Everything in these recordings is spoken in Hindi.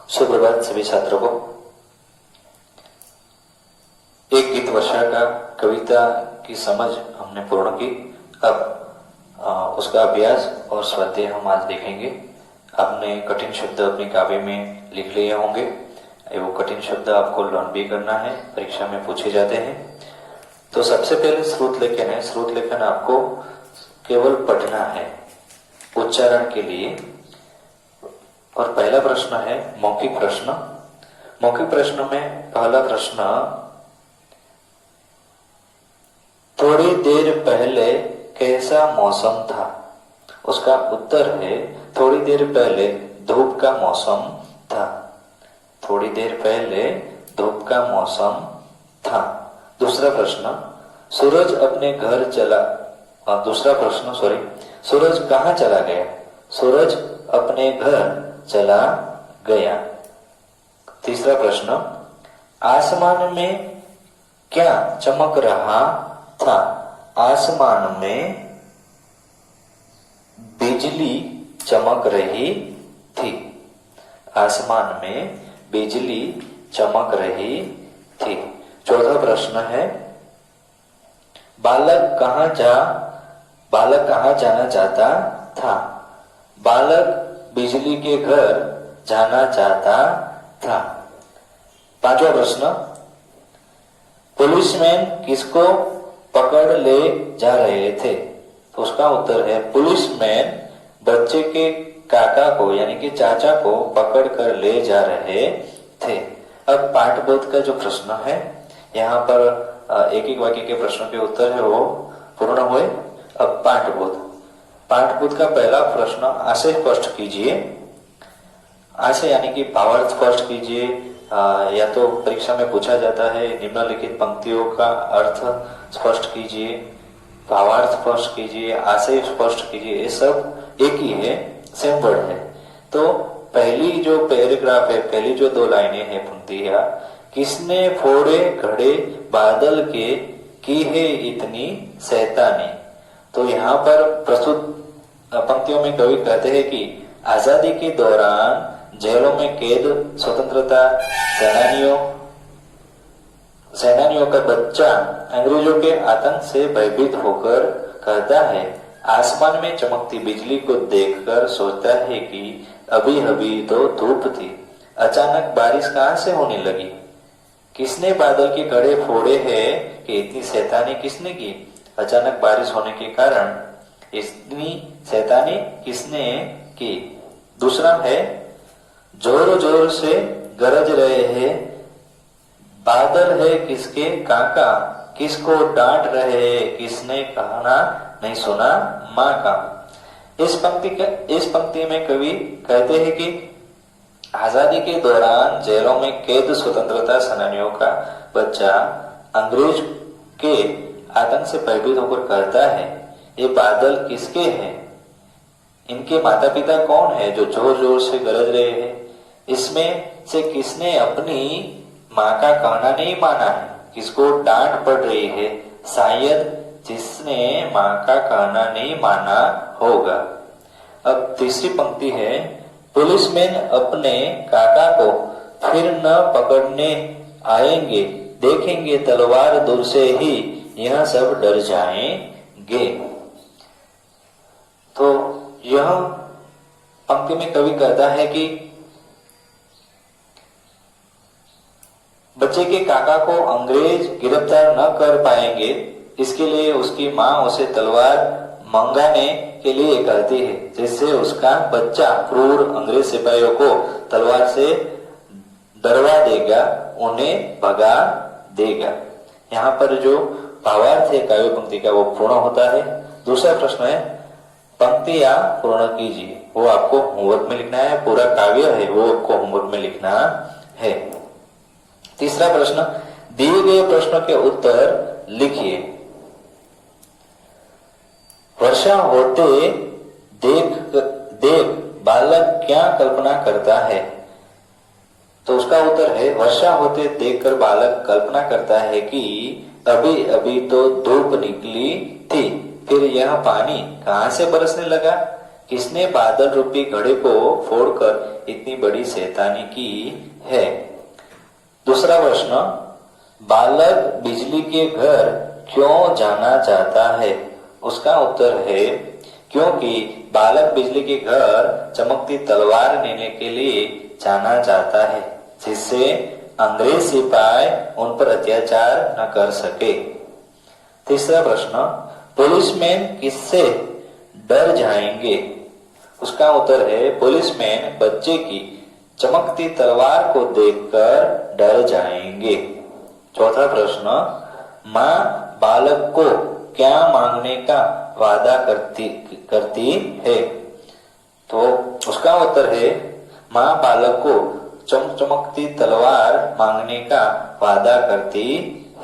सुप्रभात सभी छात्रों को। एक गीत वर्षा का कविता की समझ हमने पूर्ण की। अब उसका अभ्यास और स्वाध्याय हम आज देखेंगे। आपने कठिन शब्द अपने काव्य में लिख लिए होंगे। वो कठिन शब्द आपको लर्न भी करना है, परीक्षा में पूछे जाते हैं। तो सबसे पहले श्रुत लेखन है। श्रुत लेखन आपको केवल पढ़ना है उच्चारण के लिए। और पहला प्रश्न है मौखिक प्रश्न। मौखिक प्रश्न में पहला प्रश्न, थोड़ी देर पहले कैसा मौसम था? उसका उत्तर है थोड़ी देर पहले धूप का मौसम था। थोड़ी देर पहले धूप का मौसम था। दूसरा प्रश्न, सूरज अपने घर चला। दूसरा प्रश्न सूरज कहाँ चला गया? सूरज अपने घर चला गया। तीसरा प्रश्न, आसमान में क्या चमक रहा था? आसमान में बिजली चमक रही थी। आसमान में बिजली चमक रही थी। चौथा प्रश्न है, बालक कहाँ जाना चाहता था? बालक बिजली के घर जाना चाहता था। पांचवा प्रश्न, पुलिसमैन किसको पकड़ ले जा रहे थे? तो उसका उत्तर है पुलिसमैन बच्चे के काका को यानी कि चाचा को पकड़ कर ले जा रहे थे। अब पाठबोध का जो प्रश्न है, यहाँ पर एक एक वाक्य के प्रश्नों के उत्तर है वो पूर्ण हुए। अब पाठबोध का पहला प्रश्न आशय स्पष्ट कीजिए। आशय यानी कि भावार्थ स्पष्ट कीजिए। या तो परीक्षा में पूछा जाता है निम्नलिखित पंक्तियों का अर्थ स्पष्ट कीजिए, भावार्थ स्पष्ट कीजिए, आशय स्पष्ट कीजिए। ये सब एक ही है, सेम वर्ड है। तो पहली जो पैराग्राफ है, पहली जो दो लाइनें हैं पंक्तियां, किसने फोड़े घड़े बादल के की है इतनी शैतानी? तो यहाँ पर प्रस्तुत पंक्तियों में कवि कहते हैं कि आजादी के दौरान जेलों में कैद स्वतंत्रता सेनानियों का बच्चा अंग्रेजों के आतंक से भयभीत होकर कहता है, आसमान में चमकती बिजली को देखकर सोचता है कि अभी अभी तो धूप थी, अचानक बारिश कहाँ से होने लगी? किसने बादल के घड़े फोड़े हैं कि इतनी शैतानी किसने की? अचानक बारिश होने के कारण इतनी शैतानी किसने की? दूसरा है, जोर जोर से गरज रहे हैं बादल है किसके काका, किसको डांट रहे हैं, किसने कहना नहीं सुना माँ का? इस पंक्ति में कवि कहते हैं कि आजादी के दौरान जेलों में कैद स्वतंत्रता सेनानियों का बच्चा अंग्रेज के आतंक से भयभीत होकर कहता है, ये बादल किसके हैं? इनके माता पिता कौन है जो जोर जोर से गरज रहे हैं? इसमें से किसने अपनी माँ का कहना नहीं माना है? किसको डांट पड़ रही है? शायद जिसने माँ का कहना नहीं माना होगा। अब तीसरी पंक्ति है, पुलिसमैन अपने काका को फिर न पकड़ने आएंगे, देखेंगे तलवार दूर से ही यह सब डर जाएंगे। तो यह पंक्ति में कवि कहता है कि बच्चे के काका को अंग्रेज गिरफ्तार न कर पाएंगे, इसके लिए उसकी माँ उसे तलवार मंगाने के लिए कहती है, जिससे उसका बच्चा क्रूर अंग्रेज सिपाहियों को तलवार से डरवा देगा, उन्हें भगा देगा। यहाँ पर जो भावार्थ है काव्य पंक्ति का वो पूर्ण होता है। दूसरा प्रश्न है, पंक्तियां पूर्ण कीजिए। वो आपको होमवर्क में लिखना है, पूरा काव्य है वो आपको होमवर्क में लिखना है। तीसरा प्रश्न, दिए गए प्रश्नों के उत्तर लिखिए। वर्षा होते देख बालक क्या कल्पना करता है? तो उसका उत्तर है, वर्षा होते देखकर बालक कल्पना करता है कि अभी अभी तो धूप निकली थी, फिर यह पानी कहां से बरसने लगा? किसने बादल रूपी घड़े को फोड़कर इतनी बड़ी शैतानी की है? दूसरा प्रश्न, बालक बिजली के घर क्यों जाना चाहता है? उसका उत्तर है क्योंकि बालक बिजली के घर चमकती तलवार लेने के लिए जाना चाहता है, जिससे अंग्रेज सिपाही उन पर अत्याचार न कर सके। तीसरा प्रश्न, पुलिसमैन किससे डर जाएंगे? उसका उत्तर है पुलिसमैन बच्चे की चमकती तलवार को देखकर डर जाएंगे। चौथा प्रश्न, माँ बालक को क्या मांगने का वादा करती है? तो उसका उत्तर है माँ बालक को चमचमकती तलवार मांगने का वादा करती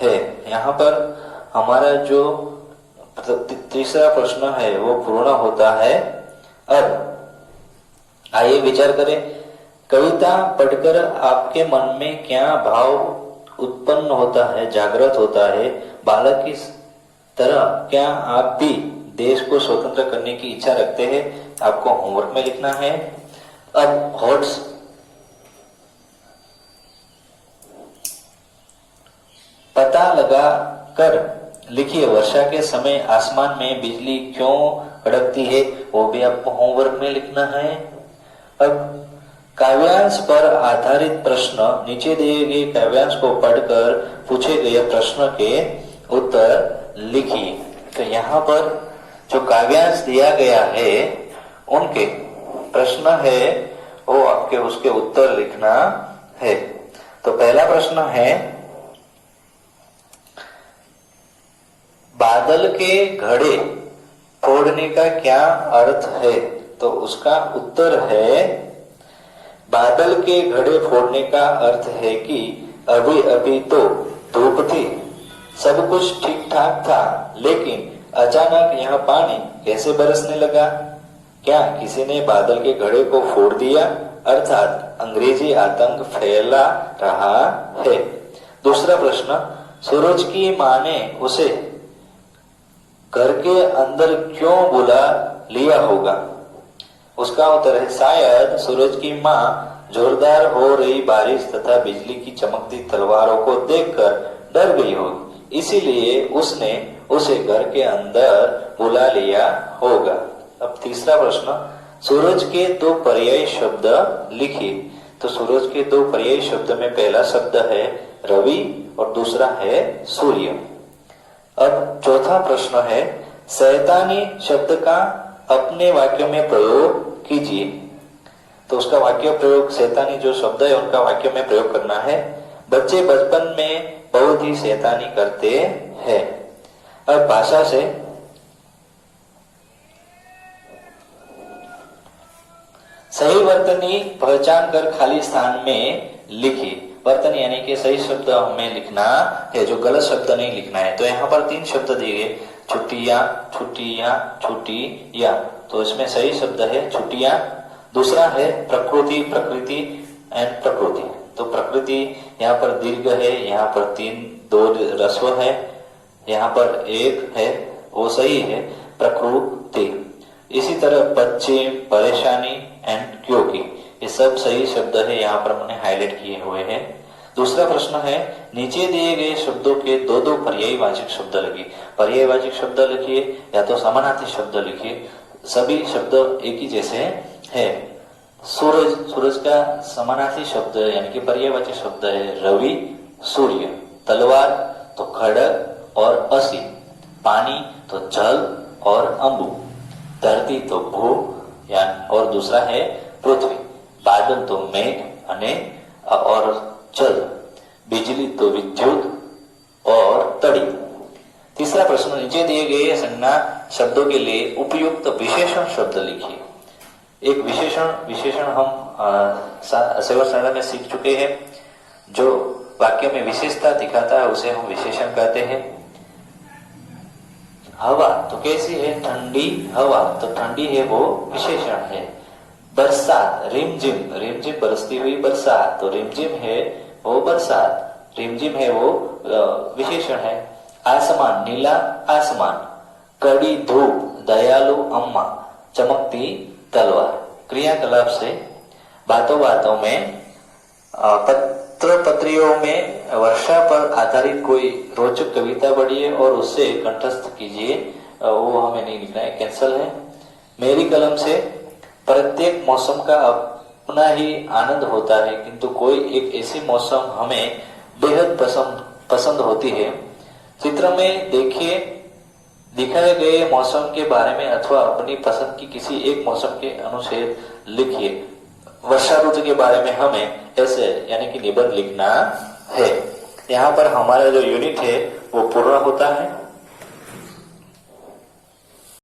है। यहाँ पर हमारा जो तीसरा प्रश्न है वो पूर्ण होता है। अब आइए विचार करें, कविता पढ़कर आपके मन में क्या भाव उत्पन्न होता है, जागृत होता है? बालक की तरह क्या आप भी देश को स्वतंत्र करने की इच्छा रखते हैं? आपको होमवर्क में लिखना है। अब हॉट्स पता लगा कर लिखिए, वर्षा के समय आसमान में बिजली क्यों कड़कती है? वो भी आपको होमवर्क में लिखना है। अब काव्यांश पर आधारित प्रश्न, नीचे दिए गए काव्यांश को पढ़कर पूछे गए प्रश्न के उत्तर लिखिए। तो यहाँ पर जो काव्यांश दिया गया है उनके प्रश्न है वो आपके उसके उत्तर लिखना है। तो पहला प्रश्न है, बादल के घड़े फोड़ने का क्या अर्थ है? तो उसका उत्तर है बादल के घड़े फोड़ने का अर्थ है कि अभी अभी तो धूप थी, सब कुछ ठीक ठाक था, लेकिन अचानक यहाँ पानी कैसे बरसने लगा? क्या किसी ने बादल के घड़े को फोड़ दिया? अर्थात अंग्रेजी आतंक फैला रहा है। दूसरा प्रश्न, सूरज की माँ ने उसे घर के अंदर क्यों बुला लिया होगा? उसका उत्तर है शायद सूरज की माँ जोरदार हो रही बारिश तथा बिजली की चमकती तलवारों को देखकर डर गई होगी, इसीलिए उसने उसे घर के अंदर बुला लिया होगा। अब तीसरा प्रश्न, सूरज के दो पर्यायी शब्द लिखिए। तो सूरज के दो पर्यायी शब्द में पहला शब्द है रवि और दूसरा है सूर्य। अब चौथा प्रश्न है, शैतानी शब्द का अपने वाक्य में प्रयोग कीजिए। तो उसका वाक्य प्रयोग, शैतानी जो शब्द है उनका वाक्य में प्रयोग करना है। बच्चे बचपन में बहुत ही शैतानी करते हैं। अब भाषा से सही वर्तनी पहचान कर खाली स्थान में लिखिए। वर्तनी यानी कि सही शब्द हमें लिखना है, जो गलत शब्द नहीं लिखना है। तो यहाँ पर 3 शब्द दिए गए, छुट्टियां, छुट्टियां, छुट्टियां। तो इसमें सही शब्द है छुट्टियां। दूसरा है प्रकृति, प्रकृति एंड प्रकृति। तो प्रकृति यहाँ पर दीर्घ है, यहाँ पर 2 रस्व है, यहाँ पर 1 है, वो सही है प्रकृति। इसी तरह बच्चे, परेशानी एंड क्योंकि, ये सब सही शब्द है, यहाँ पर मैंने हाईलाइट किए हुए हैं। दूसरा प्रश्न है, नीचे दिए गए शब्दों के 2 पर्यायवाचक शब्द लिखिए। पर्यायवाचक शब्द लिखिए या तो समानार्थी शब्द लिखिए। सभी शब्द एक ही जैसे है। सूरज, सूरज का समानार्थी शब्द यानी कि पर्यायवाचक शब्द है रवि, सूर्य। तलवार तो खड़ग और असी। पानी तो जल और अंबु। धरती तो भू और दूसरा है पृथ्वी। बादल तो मेघ और जल। बिजली तो विद्युत और तड़ी। तीसरा प्रश्न, नीचे दिए गए संज्ञा शब्दों के लिए उपयुक्त विशेषण शब्द लिखिए। एक विशेषण हम 7th स्टैंडर्ड में सीख चुके हैं। जो वाक्य में विशेषता दिखाता है उसे हम विशेषण कहते हैं। हवा तो कैसी है? ठंडी हवा। तो ठंडी है वो विशेषण है। बरसात, रिमझिम, रिमझिम बरसती हुई बरसात। तो रिमझिम है वो बरसात, रिमझिम है वो विशेषण है। आसमान, नीला आसमान। कड़ी धूप, दयालु अम्मा। चमकती तलवार। क्रियाकलाप से बातों बातों में पत्र पत्रियों में वर्षा पर आधारित कोई रोचक कविता पढ़िए और उससे कंठस्थ कीजिए। वो हमें नहीं लिखना है, कैंसल है। मेरी कलम से प्रत्येक मौसम का अपना ही आनंद होता है, किंतु कोई एक ऐसी मौसम हमें बेहद पसंद होती है। चित्र में देखिए दिखाए गए मौसम के बारे में अथवा अपनी पसंद की किसी एक मौसम के अनुच्छेद लिखिए। वर्षा ऋतु के बारे में हमें ऐसे यानी कि निबंध लिखना है। यहाँ पर हमारा जो यूनिट है वो पूर्ण होता है।